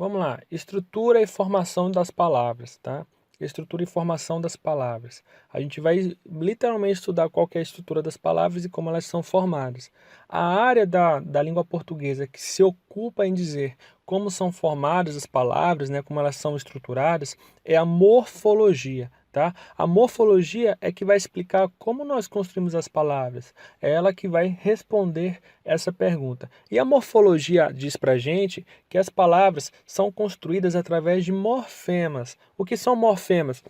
Vamos lá, estrutura e formação das palavras, tá? Estrutura e formação das palavras. A gente vai literalmente estudar qual que é a estrutura das palavras e como elas são formadas. A área da língua portuguesa que se ocupa em dizer como são formadas as palavras, né, como elas são estruturadas, é a morfologia, tá? A morfologia é que vai explicar como nós construímos as palavras. É ela que vai responder essa pergunta. E a morfologia diz pra gente que as palavras são construídas através de morfemas. O que são morfemas?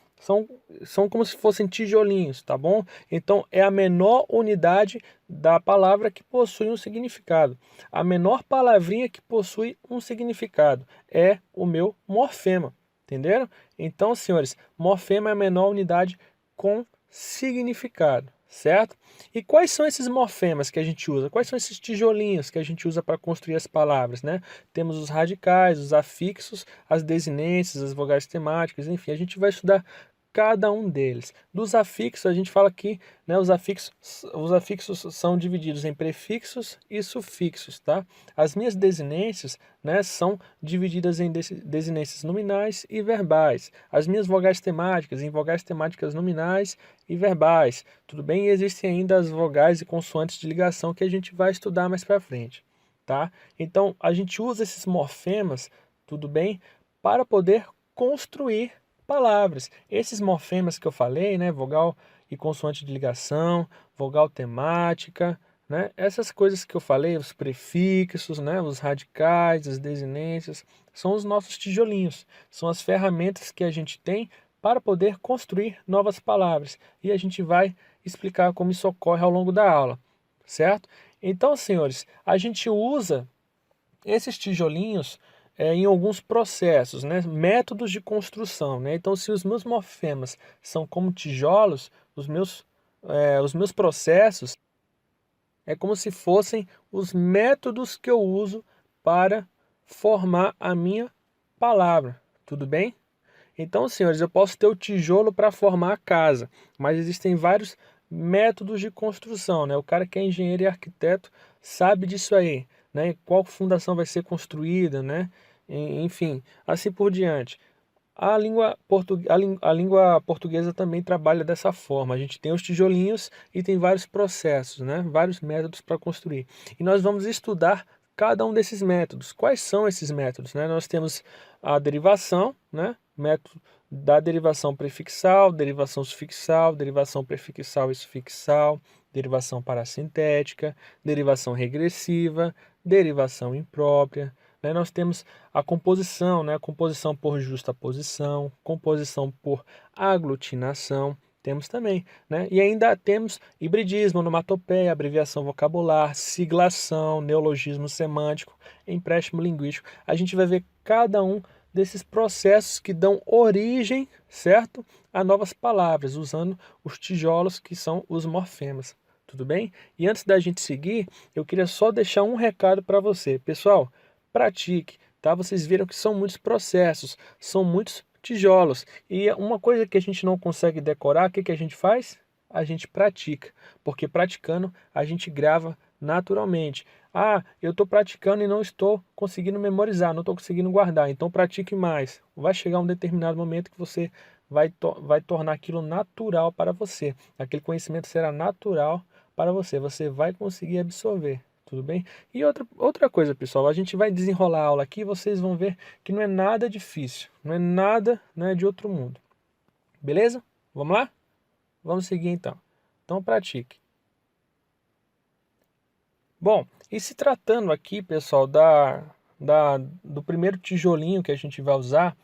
São como se fossem tijolinhos, tá bom? Então é a menor unidade da palavra que possui um significado. A menor palavrinha que possui um significado é o meu morfema. Entenderam? Então, senhores, morfema é a menor unidade com significado, certo? E quais são esses morfemas que a gente usa? Quais são esses tijolinhos que a gente usa para construir as palavras, né? Temos os radicais, os afixos, as desinências, as vogais temáticas, enfim, a gente vai estudar cada um deles. Dos afixos, a gente fala que, né, os afixos são divididos em prefixos e sufixos, tá? As minhas desinências, né, são divididas em desinências nominais e verbais. As minhas vogais temáticas em vogais temáticas nominais e verbais. Tudo bem? E existem ainda as vogais e consoantes de ligação que a gente vai estudar mais para frente, tá? Então, a gente usa esses morfemas, tudo bem, para poder construir palavras. Esses morfemas que eu falei, né, vogal e consoante de ligação, vogal temática, né, essas coisas que eu falei, os prefixos, né, os radicais, as desinências, são os nossos tijolinhos, são as ferramentas que a gente tem para poder construir novas palavras. E a gente vai explicar como isso ocorre ao longo da aula, certo? Então, senhores, a gente usa esses tijolinhos em alguns processos, né? Métodos de construção, né? Então, se os meus morfemas são como tijolos, os meus processos é como se fossem os métodos que eu uso para formar a minha palavra. Tudo bem? Então, senhores, eu posso ter o tijolo para formar a casa, mas existem vários métodos de construção, né? O cara que é engenheiro e arquiteto sabe disso aí, né? Qual fundação vai ser construída, né? Enfim, assim por diante. A língua portuguesa também trabalha dessa forma. A gente tem os tijolinhos e tem vários processos, né? Vários métodos para construir. E nós vamos estudar cada um desses métodos. Quais são esses métodos, né? Nós temos a derivação, né? Método da derivação prefixal, derivação sufixal, derivação prefixal e sufixal, derivação parassintética, derivação regressiva, derivação imprópria, né? Nós temos a composição, né? Composição por justaposição, composição por aglutinação, temos também, né? E ainda temos hibridismo, onomatopeia, abreviação vocabular, siglação, neologismo semântico, empréstimo linguístico. A gente vai ver cada um desses processos que dão origem, certo, a novas palavras, usando os tijolos que são os morfemas. Tudo bem? E antes da gente seguir, eu queria só deixar um recado para você. Pessoal, pratique, tá? Vocês viram que são muitos processos, são muitos tijolos. E uma coisa que a gente não consegue decorar, o que que a gente faz? A gente pratica, porque praticando a gente grava naturalmente. Ah, eu estou praticando e não estou conseguindo memorizar, não estou conseguindo guardar, então pratique mais. Vai chegar um determinado momento que você vai tornar aquilo natural para você. Aquele conhecimento será natural para você, você vai conseguir absorver. Tudo bem? E outra coisa, pessoal, a gente vai desenrolar a aula aqui, vocês vão ver que não é nada difícil, não é nada, né, de outro mundo. Beleza? Vamos lá? Vamos seguir então. Então pratique. Bom, e se tratando aqui, pessoal, do primeiro tijolinho que a gente vai usar,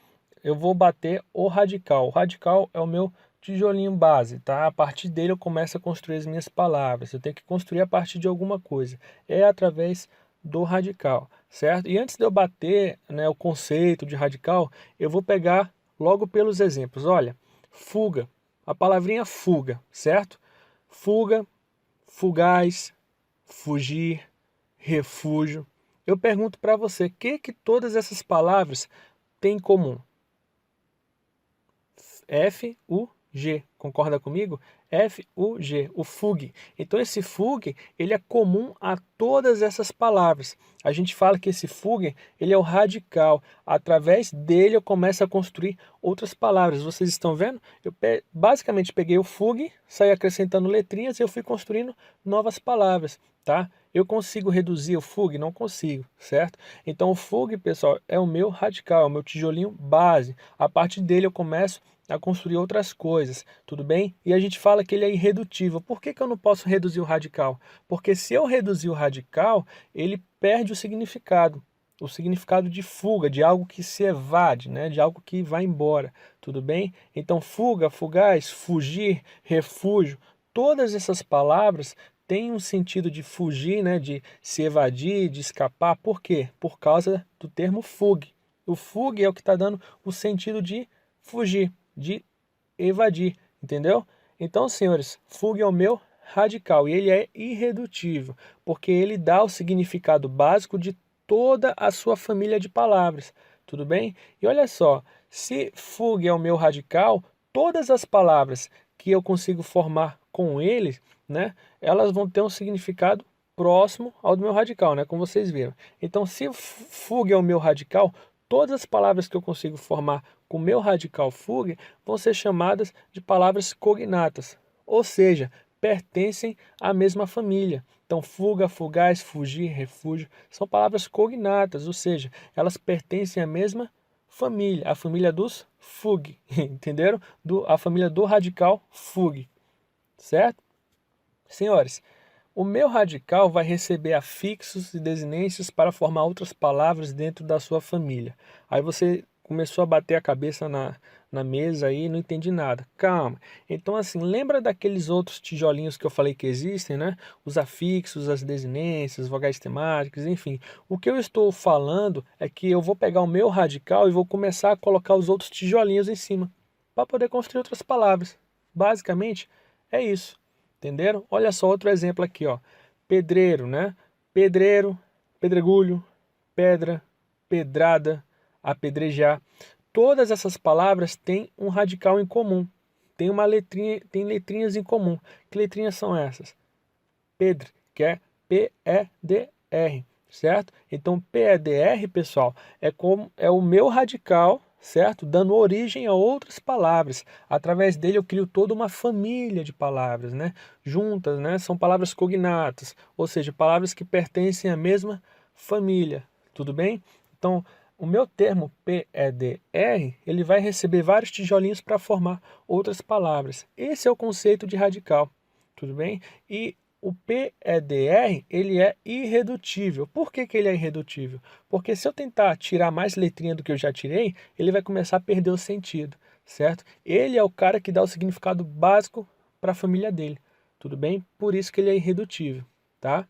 eu vou bater o radical. O radical é o meu tijolinho base, tá? A partir dele eu começo a construir as minhas palavras. Eu tenho que construir a partir de alguma coisa. É através do radical, certo? E antes de eu bater, né, o conceito de radical, eu vou pegar logo pelos exemplos. Olha, fuga, a palavrinha fuga, certo? Fuga, fugaz, fugir, refúgio. Eu pergunto para você, o que todas essas palavras têm em comum? F-U-G, concorda comigo? F-U-G, o fug. Então esse fug, ele é comum a todas essas palavras. A gente fala que esse fug, ele é o radical. Através dele eu começo a construir outras palavras. Vocês estão vendo? Eu basicamente peguei o fug, saí acrescentando letrinhas e eu fui construindo novas palavras, tá? Eu consigo reduzir o fug? Não consigo, certo? Então o fug, pessoal, é o meu radical, é o meu tijolinho base. A partir dele eu começo a construir outras coisas, tudo bem? E a gente fala que ele é irredutível. Por que que eu não posso reduzir o radical? Porque se eu reduzir o radical, ele perde o significado de fuga, de algo que se evade, né? De algo que vai embora, tudo bem? Então fuga, fugaz, fugir, refúgio, todas essas palavras têm um sentido de fugir, né? De se evadir, de escapar. Por quê? Por causa do termo fugue. O fugue é o que está dando o sentido de fugir, de evadir, entendeu? Então, senhores, fuga é o meu radical e ele é irredutível, porque ele dá o significado básico de toda a sua família de palavras, tudo bem? E olha só, se fuga é o meu radical, todas as palavras que eu consigo formar com ele, né, elas vão ter um significado próximo ao do meu radical, né, como vocês viram. Então, se fuga é o meu radical, todas as palavras que eu consigo formar com o meu radical fuga vão ser chamadas de palavras cognatas, ou seja, pertencem à mesma família. Então, fuga, fugaz, fugir, refúgio, são palavras cognatas, ou seja, elas pertencem à mesma família, a família dos fug, entenderam? A família do radical fug, certo? Senhores, o meu radical vai receber afixos e desinências para formar outras palavras dentro da sua família. Aí você começou a bater a cabeça na mesa aí e não entendi nada. Calma. Então assim, lembra daqueles outros tijolinhos que eu falei que existem, né? Os afixos, as desinências, vogais temáticas, enfim. O que eu estou falando é que eu vou pegar o meu radical e vou começar a colocar os outros tijolinhos em cima para poder construir outras palavras. Basicamente, é isso. Entenderam? Olha só outro exemplo aqui, ó. Pedreiro, né? Pedreiro, pedregulho, pedra, pedrada, apedrejar. Todas essas palavras têm um radical em comum. Tem uma letrinha, tem letrinhas em comum. Que letrinhas são essas? Pedro, que é P-E-D-R, certo? Então P-E-D-R, pessoal, é o meu radical, certo? Dando origem a outras palavras. Através dele eu crio toda uma família de palavras, né? Juntas, né? São palavras cognatas, ou seja, palavras que pertencem à mesma família, tudo bem? Então, o meu termo P-E-D-R, ele vai receber vários tijolinhos para formar outras palavras. Esse é o conceito de radical, tudo bem? E o PEDR, ele é irredutível. Por que que ele é irredutível? Porque se eu tentar tirar mais letrinha do que eu já tirei, ele vai começar a perder o sentido, certo? Ele é o cara que dá o significado básico para a família dele, tudo bem? Por isso que ele é irredutível, tá?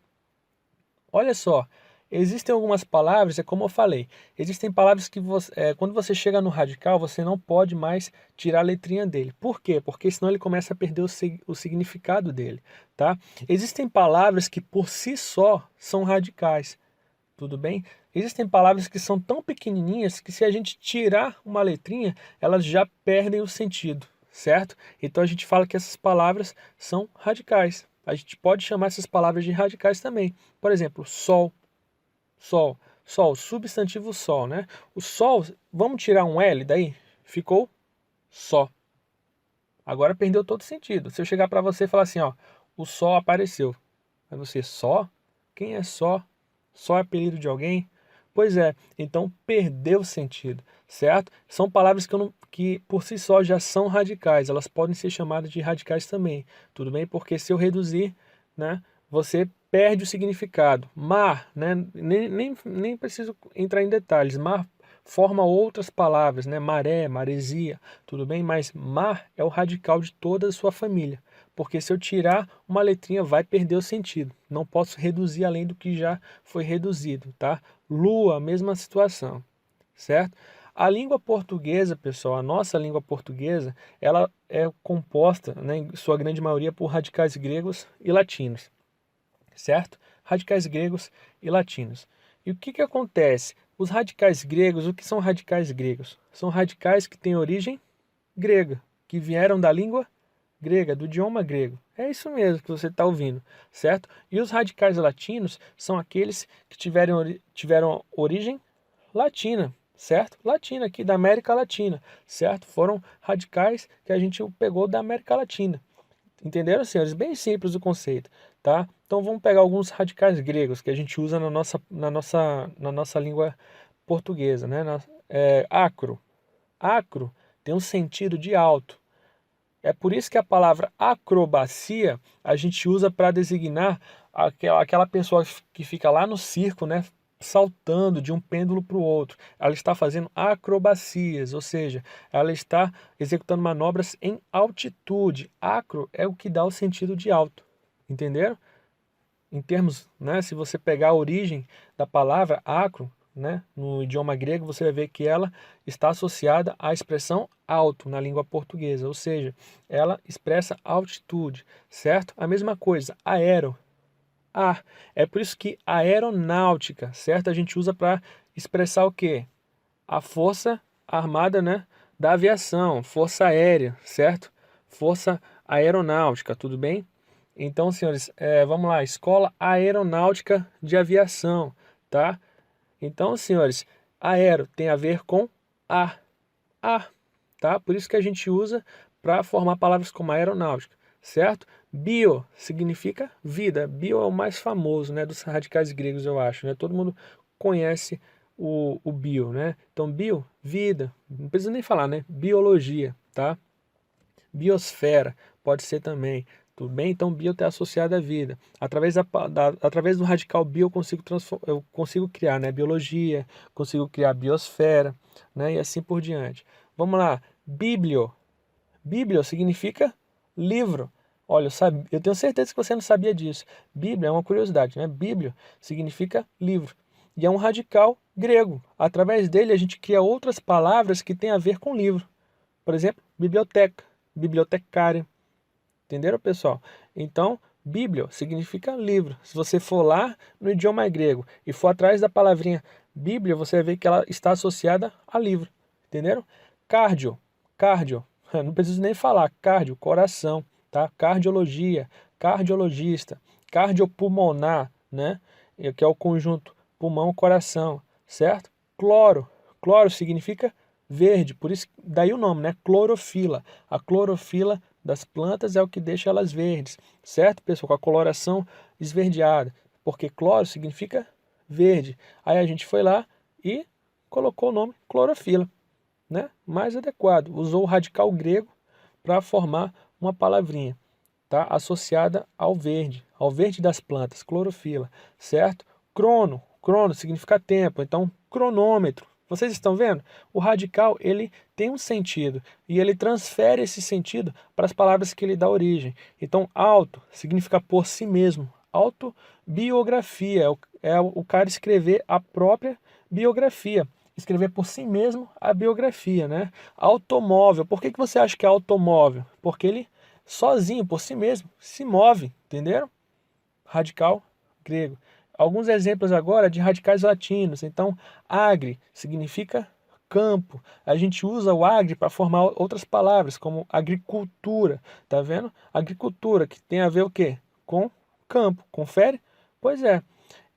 Olha só, existem algumas palavras, é como eu falei, existem palavras que quando você chega no radical, você não pode mais tirar a letrinha dele. Por quê? Porque senão ele começa a perder o significado dele, tá? Existem palavras que por si só são radicais, tudo bem? Existem palavras que são tão pequenininhas que se a gente tirar uma letrinha, elas já perdem o sentido, certo? Então a gente fala que essas palavras são radicais. A gente pode chamar essas palavras de radicais também. Por exemplo, sol, sol, sol, substantivo sol, né? O sol, vamos tirar um L daí? Ficou só. Agora perdeu todo sentido. Se eu chegar para você e falar assim, ó, o sol apareceu. Aí você, só? Quem é só? Só é apelido de alguém? Pois é, então perdeu o sentido, certo? São palavras que por si só já são radicais, elas podem ser chamadas de radicais também, tudo bem? Porque se eu reduzir, né, você perde o significado. Mar, né, nem preciso entrar em detalhes, mar forma outras palavras, né, maré, maresia, tudo bem? Mas mar é o radical de toda a sua família. Porque se eu tirar uma letrinha vai perder o sentido. Não posso reduzir além do que já foi reduzido, tá? Lua, mesma situação, certo? A língua portuguesa, pessoal, a nossa língua portuguesa, ela é composta, né, em sua grande maioria, por radicais gregos e latinos, certo? Radicais gregos e latinos. E o que que acontece? Os radicais gregos, o que são radicais gregos? São radicais que têm origem grega, que vieram da língua grega, do idioma grego. É isso mesmo que você está ouvindo, certo? E os radicais latinos são aqueles que tiveram origem latina, certo? Latina, aqui da América Latina, certo? Foram radicais que a gente pegou da América Latina. Entenderam, senhores? Bem simples o conceito, tá? Então vamos pegar alguns radicais gregos que a gente usa na nossa língua portuguesa, né? Acro. Acro tem um sentido de alto. É por isso que a palavra acrobacia a gente usa para designar aquela pessoa que fica lá no circo, né, saltando de um pêndulo para o outro. Ela está fazendo acrobacias, ou seja, ela está executando manobras em altitude. Acro é o que dá o sentido de alto. Entenderam? Em termos, né, se você pegar a origem da palavra acro, né, no idioma grego, você vai ver que ela está associada à expressão alto na língua portuguesa, ou seja, ela expressa altitude, certo? A mesma coisa, aero, ar. É por isso que aeronáutica, certo? A gente usa para expressar o quê? A força armada, né, da aviação, força aérea, certo? Força aeronáutica, tudo bem? Então, senhores, vamos lá, Escola Aeronáutica de Aviação, tá? Então, senhores, aero tem a ver com ar, tá? Por isso que a gente usa para formar palavras como aeronáutica, certo? Bio significa vida. Bio é o mais famoso, né, dos radicais gregos, eu acho, né? Todo mundo conhece o bio, né? Então, bio, vida. Não precisa nem falar, né? Biologia, tá? Biosfera pode ser também. Tudo bem? Então, bio está associado à vida. Através do radical bio, eu consigo criar, né, biologia, consigo criar biosfera, né, e assim por diante. Vamos lá. Biblio. Biblio significa livro. Olha, eu tenho certeza que você não sabia disso. Bíblia é uma curiosidade, né? Bíblio significa livro. E é um radical grego. Através dele, a gente cria outras palavras que têm a ver com livro. Por exemplo, biblioteca, bibliotecário. Entenderam, pessoal? Então, Bíblia significa livro. Se você for lá no idioma grego e for atrás da palavrinha Bíblia, você vai ver que ela está associada a livro. Entenderam? Cardio, cardio. Não preciso nem falar. Cardio, coração, tá? Cardiologia, cardiologista, cardiopulmonar, né? Que é o conjunto pulmão-coração, certo? Cloro, cloro significa verde, por isso daí o nome, né? Clorofila. A clorofila das plantas é o que deixa elas verdes, certo, pessoal? Com a coloração esverdeada, porque cloro significa verde. Aí a gente foi lá e colocou o nome clorofila, né? Mais adequado. Usou o radical grego para formar uma palavrinha, tá? Associada ao verde das plantas, clorofila, certo? Crono significa tempo, então cronômetro. Vocês estão vendo? O radical, ele tem um sentido e ele transfere esse sentido para as palavras que ele dá origem. Então, auto significa por si mesmo. Autobiografia é o cara escrever a própria biografia. Escrever por si mesmo a biografia, né? Automóvel. Por que você acha que é automóvel? Porque ele sozinho, por si mesmo, se move, entenderam? Radical grego. Alguns exemplos agora de radicais latinos. Então, agri significa campo. A gente usa o agri para formar outras palavras, como agricultura. Tá vendo? Agricultura, que tem a ver o quê? Com campo. Confere? Pois é.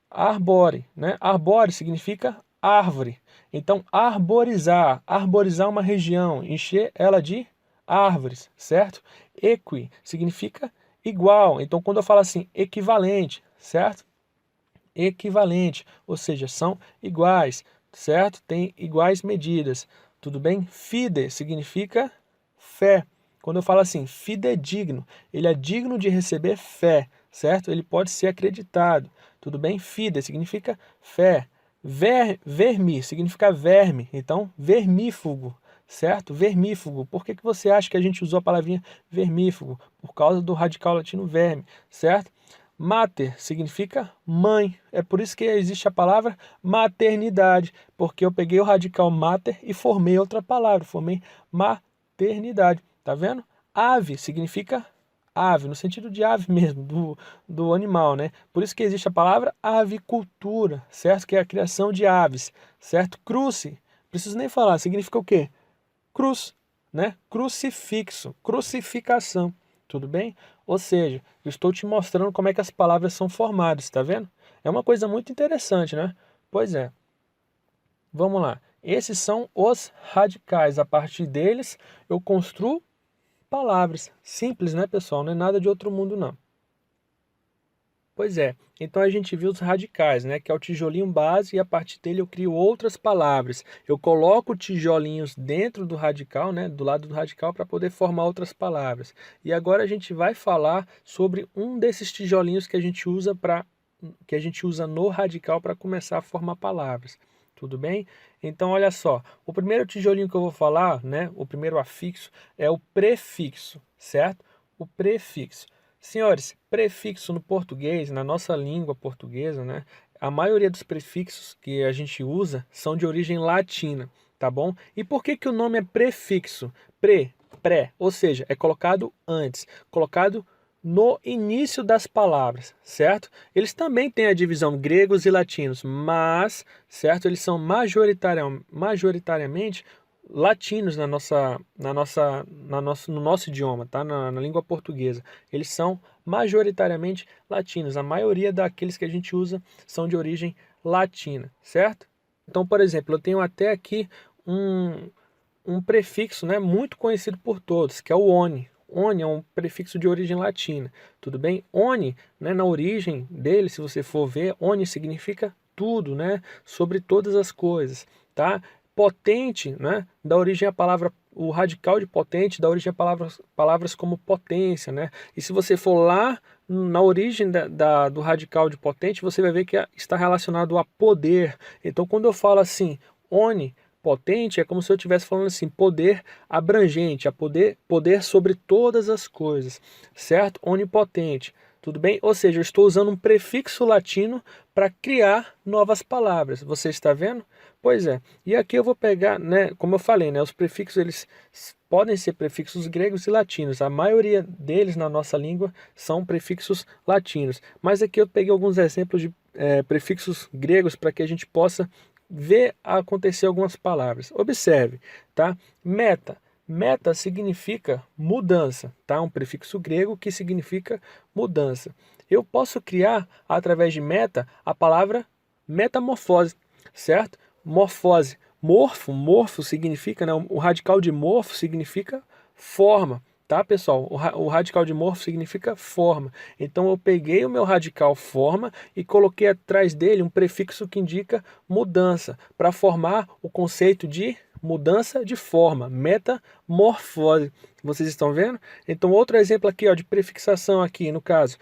Arbore, né? Arbore significa árvore. Então, arborizar uma região, encher ela de árvores, certo? Equi significa igual. Então, quando eu falo assim, equivalente, certo? Equivalente, ou seja, são iguais, certo? Tem iguais medidas, tudo bem? Fide significa fé. Quando eu falo assim, fidedigno, ele é digno de receber fé, certo? Ele pode ser acreditado, tudo bem? Fide significa fé. Vermi significa verme, então vermífugo, certo? Vermífugo. Por que você acha que a gente usou a palavrinha vermífugo? Por causa do radical latino verme, certo? Mater significa mãe. É por isso que existe a palavra maternidade, porque eu peguei o radical mater e formei outra palavra, formei maternidade. Tá vendo? Ave significa ave, no sentido de ave mesmo, do animal, né? Por isso que existe a palavra avicultura, certo? Que é a criação de aves, certo? Cruci, preciso nem falar, significa o quê? Cruz, né? Crucifixo, crucificação, Tudo bem? Ou seja, eu estou te mostrando como é que as palavras são formadas, tá vendo? É uma coisa muito interessante, né? Pois é. Vamos lá. Esses são os radicais. A partir deles, eu construo palavras. Simples, né, pessoal? Não é nada de outro mundo, não. Pois é. Então a gente viu os radicais, né? Que é o tijolinho base e a partir dele eu crio outras palavras. Eu coloco tijolinhos dentro do radical, né? Do lado do radical para poder formar outras palavras. E agora a gente vai falar sobre um desses tijolinhos que a gente usa no radical para começar a formar palavras. Tudo bem? Então olha só, o primeiro tijolinho que eu vou falar, né? O primeiro afixo é o prefixo, certo? O prefixo. Senhores, prefixo no português, na nossa língua portuguesa, né? A maioria dos prefixos que a gente usa são de origem latina, tá bom? E por que que o nome é prefixo? Pré, ou seja, é colocado antes, colocado no início das palavras, certo? Eles também têm a divisão gregos e latinos, mas, certo? Eles são majoritariamente latinos no nosso idioma, tá? Na língua portuguesa. Eles são majoritariamente latinos. A maioria daqueles que a gente usa são de origem latina, certo? Então, por exemplo, eu tenho até aqui um prefixo, né, muito conhecido por todos, que é o oni. Oni é um prefixo de origem latina, tudo bem? Oni, né, na origem dele, se você for ver, oni significa tudo, né, sobre todas as coisas, tá? Potente, né, dá origem à palavra, o radical de potente dá origem a palavras como potência, né? E se você for lá na origem do radical de potente, você vai ver que está relacionado a poder. Então, quando eu falo assim, oni, potente, é como se eu estivesse falando assim, poder abrangente, a poder sobre todas as coisas, certo? Onipotente, tudo bem? Ou seja, eu estou usando um prefixo latino para criar novas palavras. Você está vendo? Pois é. E aqui eu vou pegar, né, como eu falei, né, os prefixos eles podem ser prefixos gregos e latinos. A maioria deles na nossa língua são prefixos latinos. Mas aqui eu peguei alguns exemplos de prefixos gregos para que a gente possa ver acontecer algumas palavras. Observe, tá? Meta. Meta significa mudança, tá? Um prefixo grego que significa mudança. Eu posso criar, através de meta, a palavra metamorfose, certo? Morfose. Morfo significa, né? O radical de morfo significa forma. Tá, pessoal? O radical de morfo significa forma. Então eu peguei o meu radical forma e coloquei atrás dele um prefixo que indica mudança, para formar o conceito de mudança de forma, metamorfose. Vocês estão vendo? Então outro exemplo aqui, ó, de prefixação aqui, no caso,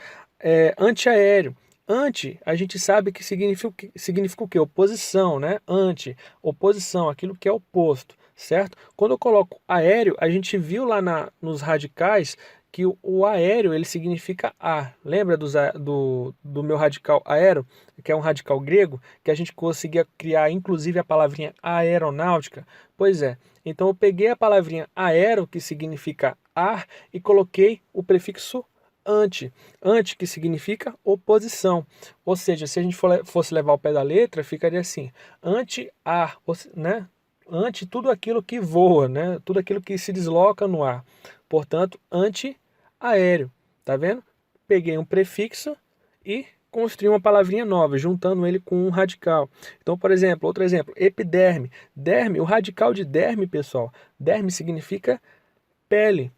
antiaéreo. Anti, a gente sabe que significa o quê? Oposição, né? Anti, oposição, aquilo que é oposto, certo? Quando eu coloco aéreo, a gente viu lá nos radicais que o aéreo ele significa ar. Lembra do meu radical aero, que é um radical grego, que a gente conseguia criar inclusive a palavrinha aeronáutica? Pois é. Então eu peguei a palavrinha aero, que significa ar, e coloquei o prefixo anti. Anti que significa oposição. Ou seja, se a gente fosse levar o pé da letra, ficaria assim: anti-ar, né? Ante tudo aquilo que voa, né? Tudo aquilo que se desloca no ar. Portanto, anti-aéreo. Tá vendo? Peguei um prefixo e construí uma palavrinha nova, juntando ele com um radical. Então, por exemplo, outro exemplo, epiderme. Derme, o radical de derme, pessoal, derme significa pele.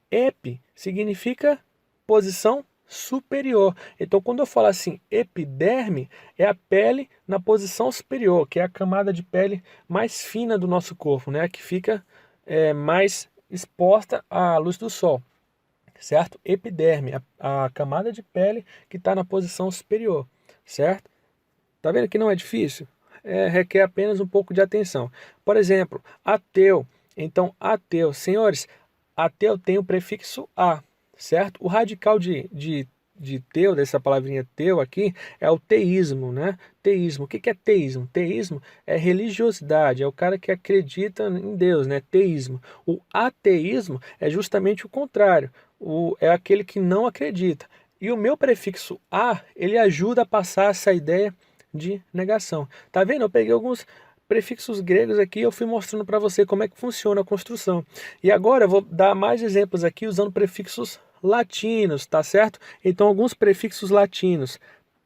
Epi significa posição superior. Então, quando eu falo assim, epiderme, é a pele na posição superior, que é a camada de pele mais fina do nosso corpo, né? Que fica mais exposta à luz do sol, certo? Epiderme, a camada de pele que está na posição superior, certo? Tá vendo que não é difícil? Requer apenas um pouco de atenção. Por exemplo, ateu. Então, ateu, senhores, ateu tem o prefixo a, certo? O radical de teu, dessa palavrinha teu aqui, é o teísmo, né? Teísmo. O que é teísmo? Teísmo é religiosidade, é o cara que acredita em Deus, né? Teísmo. O ateísmo é justamente o contrário, é aquele que não acredita. E o meu prefixo a, ele ajuda a passar essa ideia de negação. Tá vendo? Eu peguei alguns prefixos gregos aqui, eu fui mostrando para você como é que funciona a construção. E agora eu vou dar mais exemplos aqui usando prefixos latinos, tá certo? Então, alguns prefixos latinos.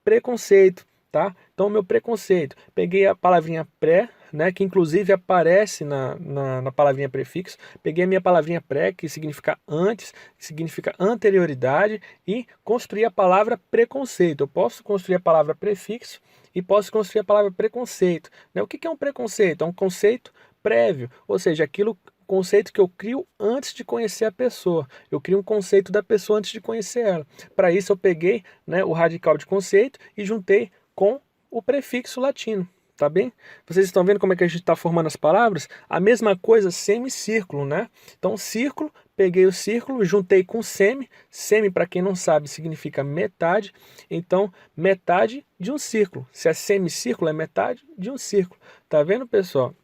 Preconceito, tá? Então, meu preconceito. Peguei a palavrinha pré, né, que inclusive aparece na palavrinha prefixo. Peguei a minha palavrinha pré, que significa antes, que significa anterioridade, e construí a palavra preconceito. Eu posso construir a palavra prefixo e posso construir a palavra preconceito, né? O que é um preconceito? É um conceito prévio, ou seja, aquilo conceito que eu crio antes de conhecer a pessoa. Eu crio um conceito da pessoa antes de conhecer ela. Para isso eu peguei, né, o radical de conceito e juntei com o prefixo latino. Tá bem? Vocês estão vendo como é que a gente está formando as palavras? A mesma coisa semicírculo, né? Então, círculo, peguei o círculo, juntei com semi. Semi, para quem não sabe, significa metade. Então, metade de um círculo. Se é semicírculo, é metade de um círculo. Tá vendo, pessoal?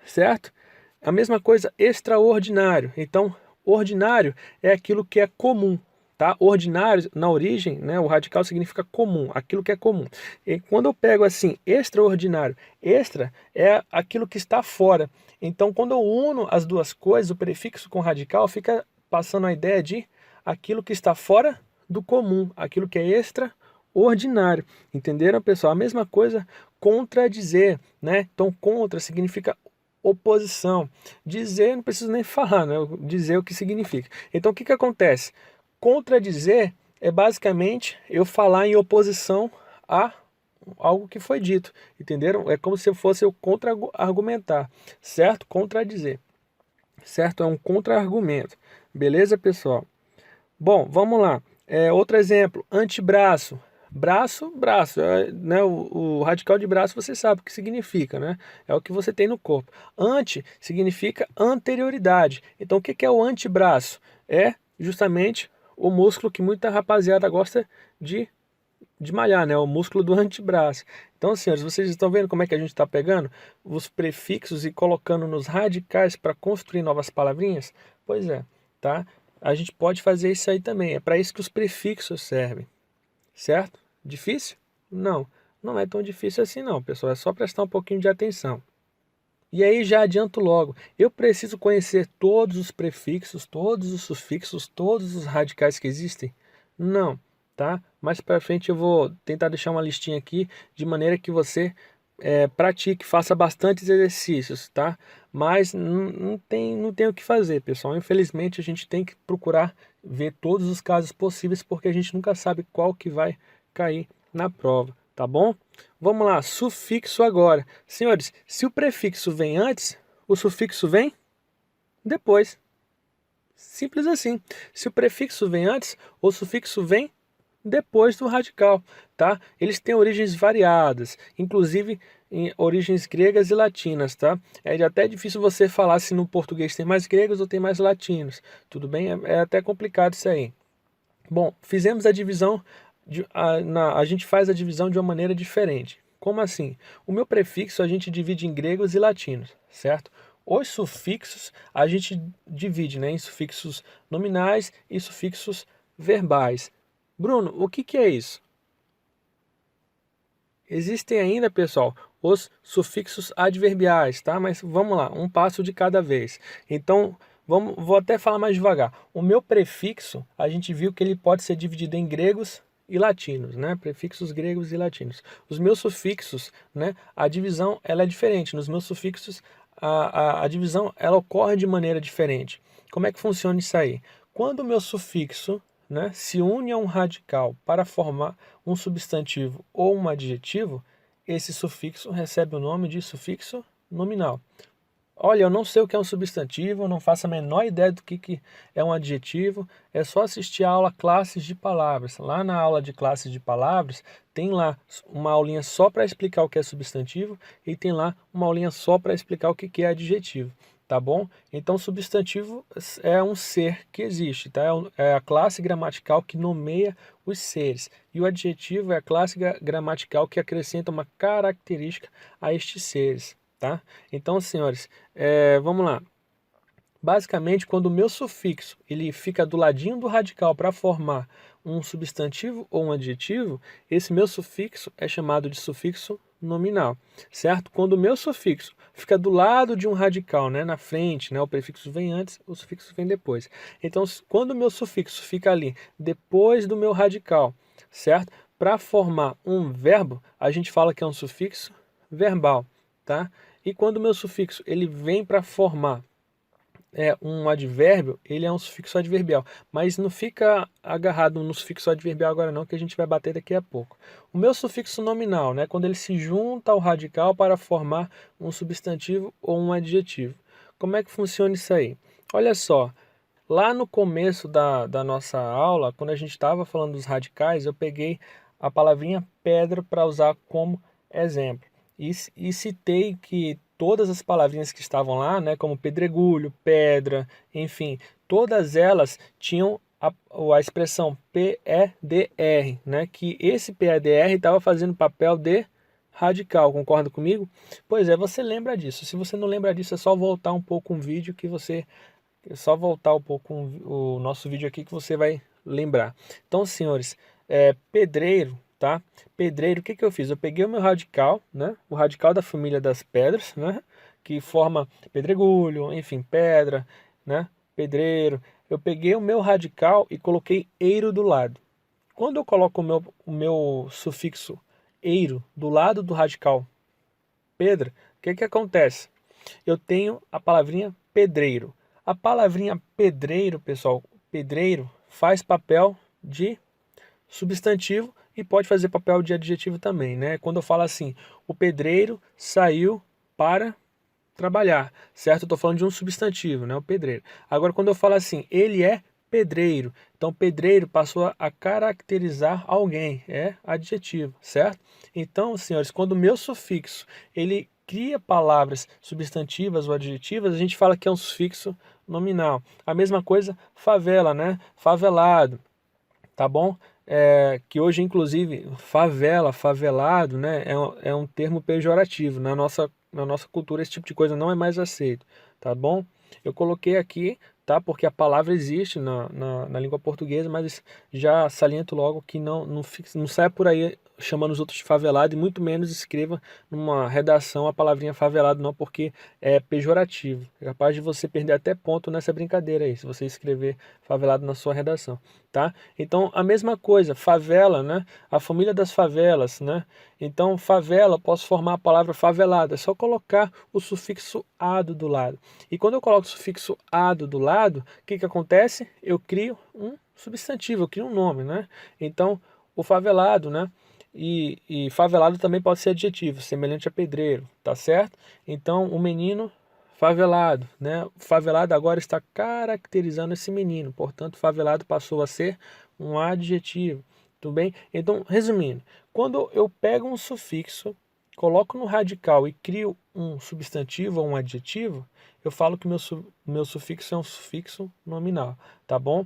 Certo? A mesma coisa, extraordinário. Então, ordinário é aquilo que é comum. Tá? Ordinário, na origem, né, o radical significa comum, aquilo que é comum. E quando eu pego assim, extraordinário, extra é aquilo que está fora. Então, quando eu uno as duas coisas, o prefixo com radical, fica passando a ideia de aquilo que está fora do comum, aquilo que é extraordinário. Entenderam, pessoal? A mesma coisa, contradizer, né? Então, contra significa oposição. Dizer, não preciso nem falar, né? Dizer o que significa. Então, o que acontece? Contradizer é basicamente eu falar em oposição a algo que foi dito, entenderam? É como se fosse eu contra-argumentar, certo? Contradizer, certo? É um contra-argumento, beleza, pessoal? Bom, vamos lá. Outro exemplo, antebraço. Braço, braço, né? O radical de braço você sabe o que significa, né? É o que você tem no corpo. Ante significa anterioridade. Então, o que é o antebraço? É justamente o músculo que muita rapaziada gosta de malhar, né? O músculo do antebraço. Então, senhores, vocês estão vendo como é que a gente está pegando os prefixos e colocando nos radicais para construir novas palavrinhas? Pois é, tá? A gente pode fazer isso aí também. É para isso que os prefixos servem, certo? Difícil? Não, não é tão difícil assim não, pessoal. É só prestar um pouquinho de atenção. E aí já adianto logo, eu preciso conhecer todos os prefixos, todos os sufixos, todos os radicais que existem? Não, tá? Mais para frente eu vou tentar deixar uma listinha aqui, de maneira que você pratique, faça bastantes exercícios, tá? Mas não tem o que fazer, pessoal. Infelizmente a gente tem que procurar ver todos os casos possíveis, porque a gente nunca sabe qual que vai cair na prova, tá bom? Vamos lá, sufixo agora. Senhores, se o prefixo vem antes, o sufixo vem depois. Simples assim. Se o prefixo vem antes, o sufixo vem depois do radical, tá? Eles têm origens variadas, inclusive em origens gregas e latinas, tá? É até difícil você falar se no português tem mais gregos ou tem mais latinos, tudo bem? É até complicado isso aí. Bom, fizemos a divisão, a gente faz a divisão de uma maneira diferente. Como assim? O meu prefixo a gente divide em gregos e latinos, certo? Os sufixos a gente divide, né, em sufixos nominais e sufixos verbais. Bruno, o que é isso? Existem ainda, pessoal, os sufixos adverbiais, tá? Mas vamos lá, um passo de cada vez. Então, vou até falar mais devagar. O meu prefixo, a gente viu que ele pode ser dividido em gregos e latinos, né? Prefixos gregos e latinos. Os meus sufixos, né? A divisão ela é diferente. Nos meus sufixos, a divisão ela ocorre de maneira diferente. Como é que funciona isso aí? Quando o meu sufixo, né, se une a um radical para formar um substantivo ou um adjetivo, esse sufixo recebe o nome de sufixo nominal. Olha, eu não sei o que é um substantivo, eu não faço a menor ideia do que é um adjetivo, é só assistir a aula Classes de Palavras. Lá na aula de Classes de Palavras, tem lá uma aulinha só para explicar o que é substantivo e tem lá uma aulinha só para explicar o que é adjetivo. Tá bom? Então, substantivo é um ser que existe, tá? É a classe gramatical que nomeia os seres. E o adjetivo é a classe gramatical que acrescenta uma característica a estes seres, tá? Então, senhores, vamos lá. Basicamente, quando o meu sufixo ele fica do ladinho do radical para formar um substantivo ou um adjetivo, esse meu sufixo é chamado de sufixo nominal, certo? Quando o meu sufixo fica do lado de um radical, né, na frente, né, o prefixo vem antes, o sufixo vem depois. Então, quando o meu sufixo fica ali depois do meu radical, certo? Para formar um verbo, a gente fala que é um sufixo verbal, tá? E quando o meu sufixo ele vem para formar um advérbio, ele é um sufixo adverbial, mas não fica agarrado no sufixo adverbial agora não, que a gente vai bater daqui a pouco. O meu sufixo nominal, né, quando ele se junta ao radical para formar um substantivo ou um adjetivo. Como é que funciona isso aí? Olha só, lá no começo da nossa aula, quando a gente estava falando dos radicais, eu peguei a palavrinha pedra para usar como exemplo. E citei que todas as palavrinhas que estavam lá, né, como pedregulho, pedra, enfim, todas elas tinham a expressão PEDR, né, que esse PEDR estava fazendo papel de radical, concorda comigo? Pois é, você lembra disso. Se você não lembra disso, é só voltar um pouco um vídeo que você é só voltar um pouco o nosso vídeo aqui que você vai lembrar. Então, senhores, pedreiro, tá? Pedreiro, o que que eu fiz? Eu peguei o meu radical, né? O radical da família das pedras, né? Que forma pedregulho, enfim, pedra, né? Pedreiro. Eu peguei o meu radical e coloquei eiro do lado. Quando eu coloco o meu sufixo eiro do lado do radical pedra, o que que acontece? Eu tenho a palavrinha pedreiro. A palavrinha pedreiro, pessoal, pedreiro faz papel de substantivo e pode fazer papel de adjetivo também, né? Quando eu falo assim, o pedreiro saiu para trabalhar, certo? Eu estou falando de um substantivo, né? O pedreiro. Agora, quando eu falo assim, ele é pedreiro, então pedreiro passou a caracterizar alguém, é adjetivo, certo? Então, senhores, quando o meu sufixo ele cria palavras substantivas ou adjetivas, a gente fala que é um sufixo nominal. A mesma coisa, favela, né? Favelado, tá bom? Que hoje, inclusive, favela, favelado, né, é um termo pejorativo. Na nossa cultura, esse tipo de coisa não é mais aceito, tá bom? Eu coloquei aqui, tá? Porque a palavra existe na língua portuguesa, mas já saliento logo que não saia por aí chamando os outros de favelado e muito menos escreva numa redação a palavrinha favelado não, porque é pejorativo. É capaz de você perder até ponto nessa brincadeira aí, se você escrever favelado na sua redação, tá? Então, a mesma coisa, favela, né? A família das favelas, né? Então, favela, posso formar a palavra favelada, é só colocar o sufixo ado do lado. E quando eu coloco o sufixo ado do lado, o que que acontece? Eu crio um substantivo, eu crio um nome, né? Então, o favelado, né? E favelado também pode ser adjetivo, semelhante a pedreiro, tá certo? Então, o menino favelado, né? O favelado agora está caracterizando esse menino, portanto, favelado passou a ser um adjetivo, tudo bem? Então, resumindo, quando eu pego um sufixo, coloco no radical e crio um substantivo ou um adjetivo, eu falo que meu sufixo é um sufixo nominal, tá bom?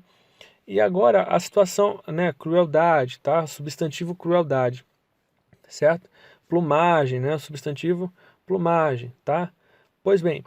E agora a situação, né, crueldade, tá? Substantivo crueldade, certo? Plumagem, né? Substantivo plumagem, tá? Pois bem,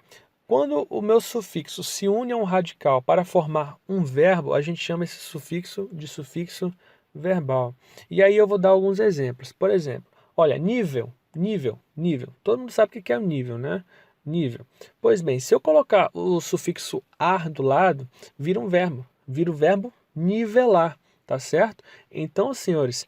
quando o meu sufixo se une a um radical para formar um verbo, a gente chama esse sufixo de sufixo verbal. E aí eu vou dar alguns exemplos. Por exemplo, olha, nível, nível, nível. Todo mundo sabe o que é o nível, né? Nível. Pois bem, se eu colocar o sufixo ar do lado, vira o verbo nivelar, tá certo? Então, senhores,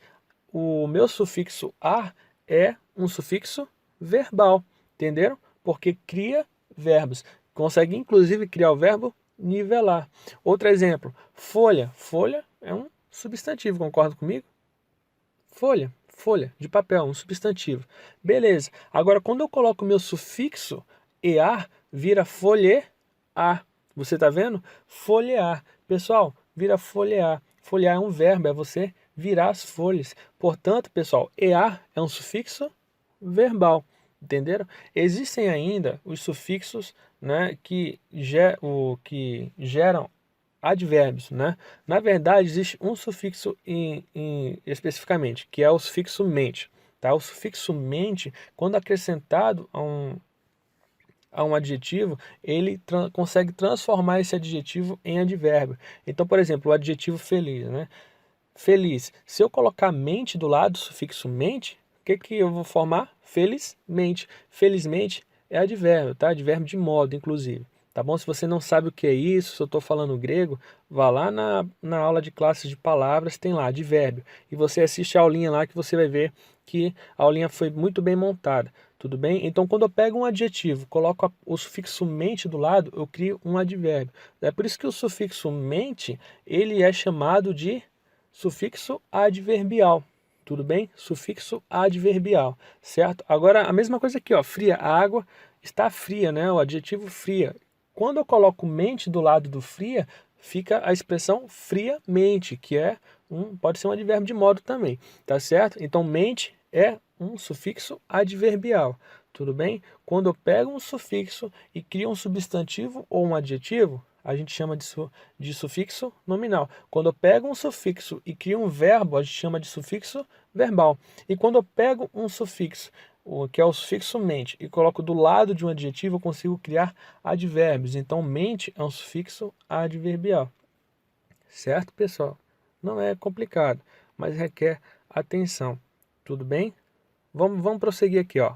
o meu sufixo ar é um sufixo verbal, entenderam? Porque cria verbos. Consegue inclusive criar o verbo nivelar. Outro exemplo, folha. Folha é um substantivo, concorda comigo? Folha, folha de papel, um substantivo. Beleza. Agora, quando eu coloco o meu sufixo EAR, vira folhear. Você está vendo? Folhear. Pessoal, vira folhear. Folhear é um verbo, é você virar as folhas. Portanto, pessoal, EAR é um sufixo verbal. Entenderam? Existem ainda os sufixos, né, que geram advérbios, né? Na verdade, existe um sufixo especificamente, que é o sufixo mente. Tá? O sufixo mente, quando acrescentado a um adjetivo, ele consegue transformar esse adjetivo em advérbio. Então, por exemplo, o adjetivo feliz, né? Feliz. Se eu colocar mente do lado do sufixo mente, o que eu vou formar? Felizmente. Felizmente é advérbio, tá? Advérbio de modo, inclusive. Tá bom? Se você não sabe o que é isso, se eu estou falando grego, vá lá na aula de classes de palavras, tem lá, advérbio. E você assiste a aulinha lá que você vai ver que a aulinha foi muito bem montada. Tudo bem? Então, quando eu pego um adjetivo, coloco o sufixo mente do lado, eu crio um advérbio. É por isso que o sufixo mente, ele é chamado de sufixo adverbial. Tudo bem? Sufixo adverbial, certo? Agora, a mesma coisa aqui, ó, fria. A água está fria, né? O adjetivo fria. Quando eu coloco mente do lado do fria, fica a expressão friamente, que pode ser um advérbio de modo também, tá certo? Então, mente é um sufixo adverbial, tudo bem? Quando eu pego um sufixo e crio um substantivo ou um adjetivo, a gente chama de sufixo nominal. Quando eu pego um sufixo e crio um verbo, a gente chama de sufixo verbal. E quando eu pego um sufixo, que é o sufixo mente, e coloco do lado de um adjetivo, eu consigo criar advérbios. Então, mente é um sufixo adverbial. Certo, pessoal? Não é complicado, mas requer atenção. Tudo bem? Vamos prosseguir aqui, ó.